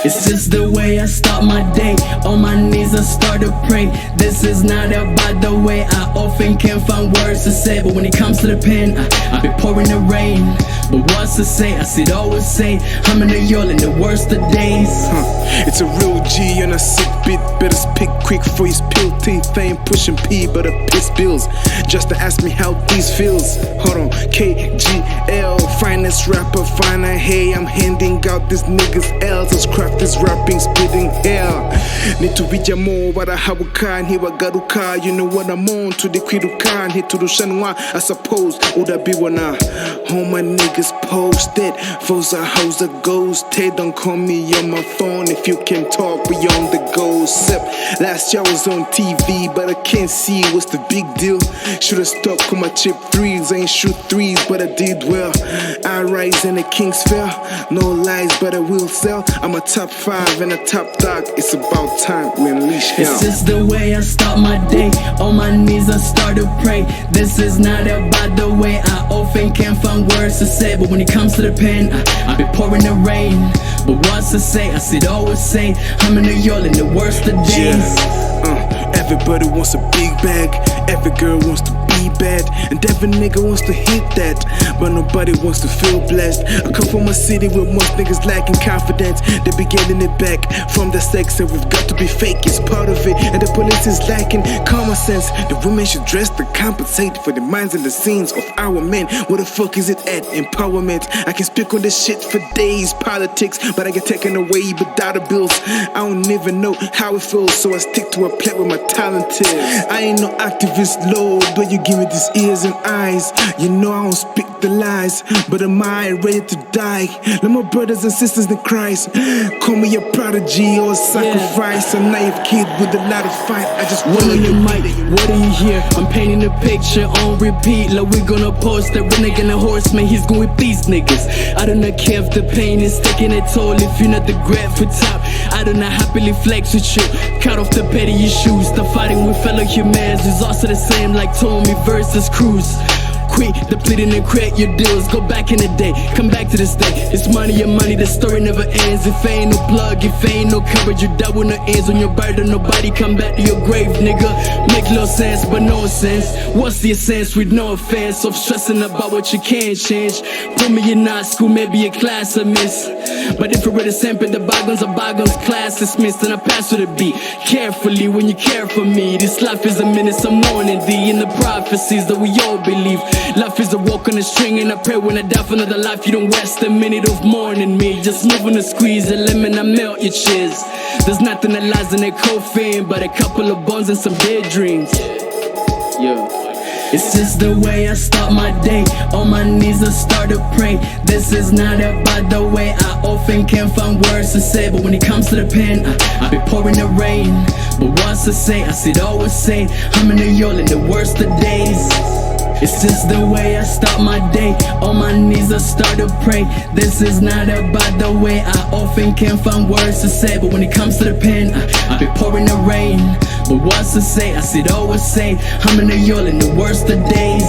It's just the way I start my day. On my knees I start to pray. This is not about the way I often can't find words to say. But when it comes to the pen, I be pouring the rain. But what's to say? I should always say I'm in the y'all in the worst of days. It's a real G on a sick bit. Better speak quick for his pill teeth. Ain't pushing P but a piss bills. Just to ask me how these feels. Hold on, KGL, finest rapper, finer. Hey, I'm handing out these niggas L's. As Kraft is rapping, spitting hell. Need to read ya more, but I have a car and here I got a car. You know what I'm on to the Kwirukan. Hit to the Shanwa, I suppose. Would I be one? All my niggas posted. Foes are hoes that ghost. Hey, don't call me on my phone if you can talk. We on the go. Sip. Last year I was on TV, but I can't see what's the big deal. Should've stuck with my chip threes. I ain't shoot threes, but I did well. I rise and the kings fell. No lies, but I will sell. I'm a top 5 and a top dog. It's about time we unleash hell. It's just the way I start my day. On my knees I start to pray. This is not about the way I often can't find words to say. But when it comes to the pen, I be pouring the rain. But what's to say? I should always say I'm in the y'all in the worst of days. Everybody wants a big bag. Every girl wants to be bad. And every nigga wants to hit that. But nobody wants to feel blessed. I come from a city where most niggas lacking confidence. They be getting it back from the sex. And we've got to be fake, it's part of it. And the police is lacking common sense. The women should dress to compensate for the minds and the scenes of our men. Where the fuck is it at? Empowerment. I can speak on this shit for days. Politics, but I get taken away without the bills. I don't even know how it feels, so I stick to a plate with my talent is. I ain't no activist, Lord, but you give me these ears and eyes. You know I don't speak the lies, but am I ready to die? Like my brothers and sisters in Christ. Call me a prodigy or a sacrifice. A naive kid with a lot of fight. I just what do you mic? What do you hear? I'm painting a picture on repeat. Like we gonna post a Rinnegan a horseman. He's going with these niggas. I do not care if the pain is taking a toll. If you're not the grab for top, I do not happily flex with you. Cut off the petty issues. The fighting with fellow humans is also the same like Tommy versus Cruz. Quit depleting and create your deals. Go back in the day, come back to this day. It's money and money, the story never ends. If ain't no plug, if ain't no coverage, you die with no ends on your burden. Nobody come back to your grave, nigga. Make little sense, but no sense. What's the sense with no offense of stressing about what you can't change? Put me in art school, maybe a class I miss. But if you read the sample, the bygones are bygones, class dismissed. And I pass with a beat carefully when you care for me. This life is a minute, some morning thee. In the prophecies that we all believe. Life is a walk on a string, and I pray when I die for another life you don't waste a minute of mourning me. Just moving to squeeze a lemon, I melt your cheers. There's nothing that lies in that coffin but a couple of bones and some daydreams. It's just the way I start my day. On my knees I start to pray. This is not about the way I often can't find words to say. But when it comes to the pen, I be pouring the rain. But what's to say? I should always say I'm in the y'all in the worst of days. It's just the way I start my day. On my knees I start to pray. This is not about the way I often can't find words to say. But when it comes to the pen, I be pouring the rain. But what's to say? I should always say I'm in the y'all in the worst of days.